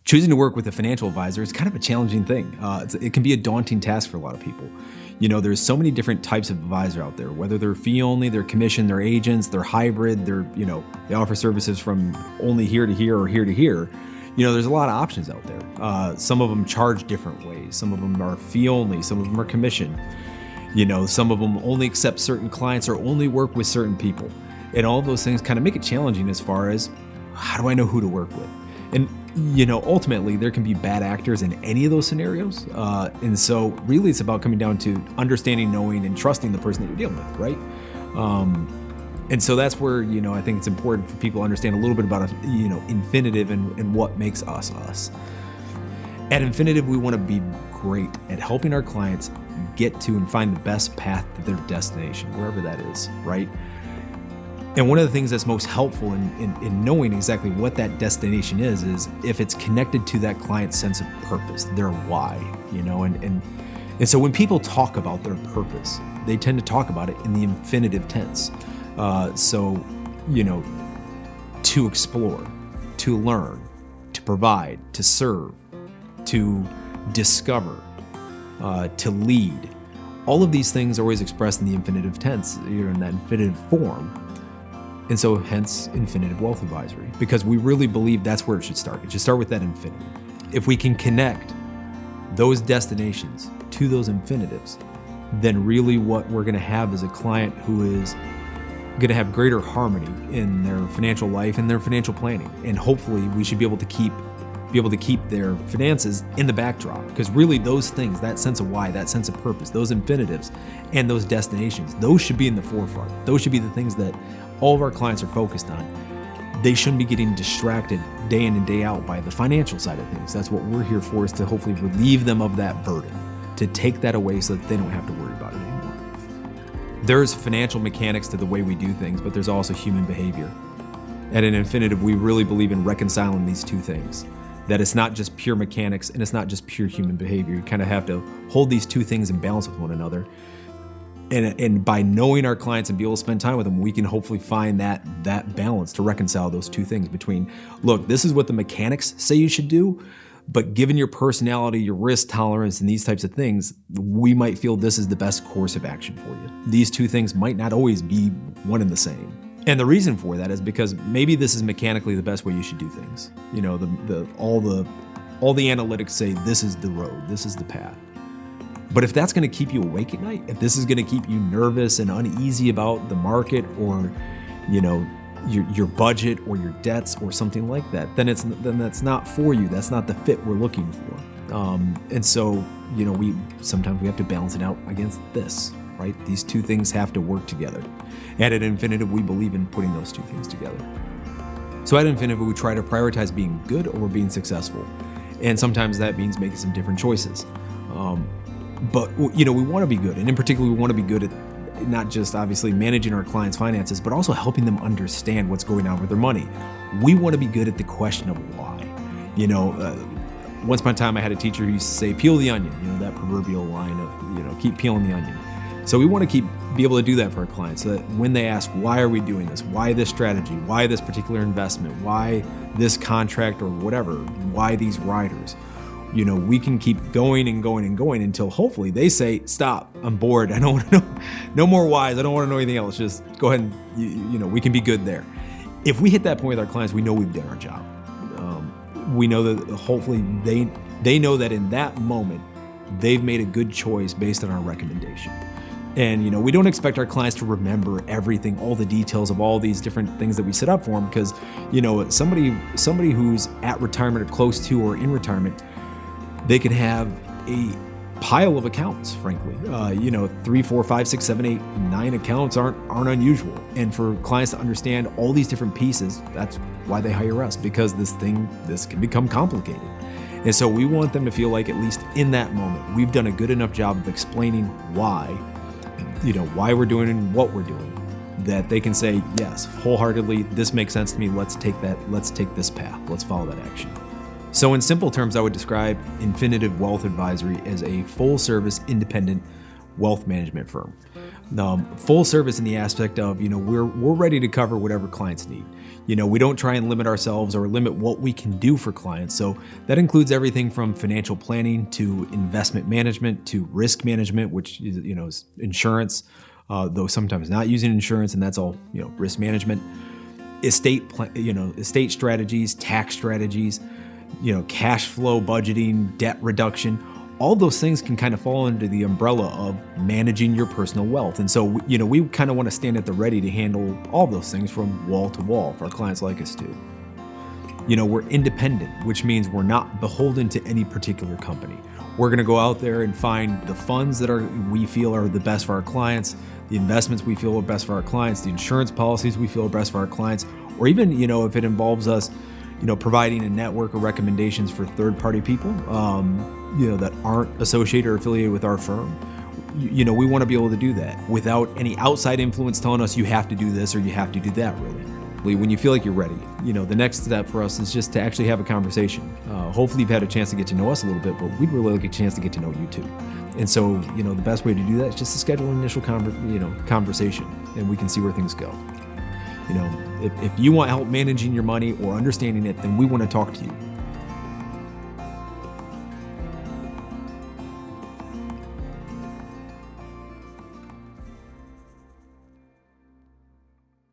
Choosing to work with a financial advisor is kind of a challenging thing. It can be a daunting task for a lot of people. There's so many different types of advisor out there, whether they're fee only, they're commission, they're agents, they're hybrid, they offer services from only here to here or here to here. There's a lot of options out there. Some of them charge different ways. Some of them are fee only. Some of them are commission. Some of them only accept certain clients or only work with certain people. And all of those things kind of make it challenging as far as, how do I know who to work with? And ultimately, there can be bad actors in any of those scenarios. And so really it's about coming down to understanding, knowing, and trusting the person that you're dealing with, right? And so that's where, I think it's important for people to understand a little bit about, Infinitive and what makes us us. At Infinitive, we want to be great at helping our clients get to and find the best path to their destination, wherever that is, right? And one of the things that's most helpful in knowing exactly what that destination is if it's connected to that client's sense of purpose, their why, and so when people talk about their purpose, they tend to talk about it in the infinitive tense. To explore, to learn, to provide, to serve, to discover, to lead. All of these things are always expressed in the infinitive tense, in that infinitive form. And so hence Infinitive Wealth Advisory, because we really believe that's where it should start. It should start with that infinitive. If we can connect those destinations to those infinitives, then really what we're going to have is a client who is going to have greater harmony in their financial life and their financial planning. And hopefully we should be able to keep their finances in the backdrop, because really those things, that sense of why, that sense of purpose, those infinitives and those destinations, those should be in the forefront. Those should be the things that all of our clients are focused on. They shouldn't be getting distracted day in and day out by the financial side of things. That's what we're here for, is to hopefully relieve them of that burden, to take that away so that they don't have to worry about it anymore. There's financial mechanics to the way we do things, but there's also human behavior. At an Infinitive, we really believe in reconciling these two things. That it's not just pure mechanics and it's not just pure human behavior. You kind of have to hold these two things in balance with one another. And by knowing our clients and be able to spend time with them, we can hopefully find that balance to reconcile those two things between, look, this is what the mechanics say you should do, but given your personality, your risk tolerance, and these types of things, we might feel this is the best course of action for you. These two things might not always be one and the same. And the reason for that is because maybe this is mechanically the best way you should do things. All the analytics say this is the road, this is the path. But if that's going to keep you awake at night, if this is going to keep you nervous and uneasy about the market or, your budget or your debts or something like that, then that's not for you. That's not the fit we're looking for. And so, sometimes we have to balance it out against this, right? These two things have to work together. And at Infinitive, we believe in putting those two things together. So at Infinitive, we try to prioritize being good over being successful. And sometimes that means making some different choices. But we want to be good. And in particular, we want to be good at not just obviously managing our clients' finances, but also helping them understand what's going on with their money. We want to be good at the question of why. Once upon a time, I had a teacher who used to say, peel the onion, that proverbial line of, keep peeling the onion. So we want to be able to do that for our clients, so that when they ask, why are we doing this? Why this strategy? Why this particular investment? Why this contract or whatever? Why these riders? We can keep going and going and going until hopefully they say, stop, I'm bored. I don't want to know, no more whys. I don't want to know anything else. Just go ahead and, we can be good there. If we hit that point with our clients, we know we've done our job. We know that hopefully they know that in that moment, they've made a good choice based on our recommendation. And, we don't expect our clients to remember everything, all the details of all these different things that we set up for them, because, somebody who's at retirement or close to or in retirement, they can have a pile of accounts, frankly. 3, 4, 5, 6, 7, 8, 9 accounts aren't unusual. And for clients to understand all these different pieces, that's why they hire us, because this can become complicated. And so we want them to feel like, at least in that moment, we've done a good enough job of explaining why we're doing what we're doing, that they can say, yes, wholeheartedly, this makes sense to me. Let's take this path. Let's follow that action. So in simple terms, I would describe Infinitive Wealth Advisory as a full-service, independent wealth management firm. Full service in the aspect of, we're ready to cover whatever clients need. We don't try and limit ourselves or limit what we can do for clients. So that includes everything from financial planning to investment management to risk management, which is insurance, though sometimes not using insurance, and that's all risk management. Estate strategies, tax strategies, cash flow budgeting, debt reduction. All those things can kind of fall under the umbrella of managing your personal wealth. And so, we kind of want to stand at the ready to handle all those things from wall to wall if our clients like us to. We're independent, which means we're not beholden to any particular company. We're going to go out there and find the funds that we feel are the best for our clients, the investments we feel are best for our clients, the insurance policies we feel are best for our clients, or even, if it involves us, providing a network of recommendations for third-party people, that aren't associated or affiliated with our firm. We want to be able to do that without any outside influence telling us you have to do this or you have to do that, really. When you feel like you're ready, the next step for us is just to actually have a conversation. Hopefully you've had a chance to get to know us a little bit, but we'd really like a chance to get to know you too. And so, the best way to do that is just to schedule an initial conversation, and we can see where things go. If you want help managing your money or understanding it, then we want to talk to you.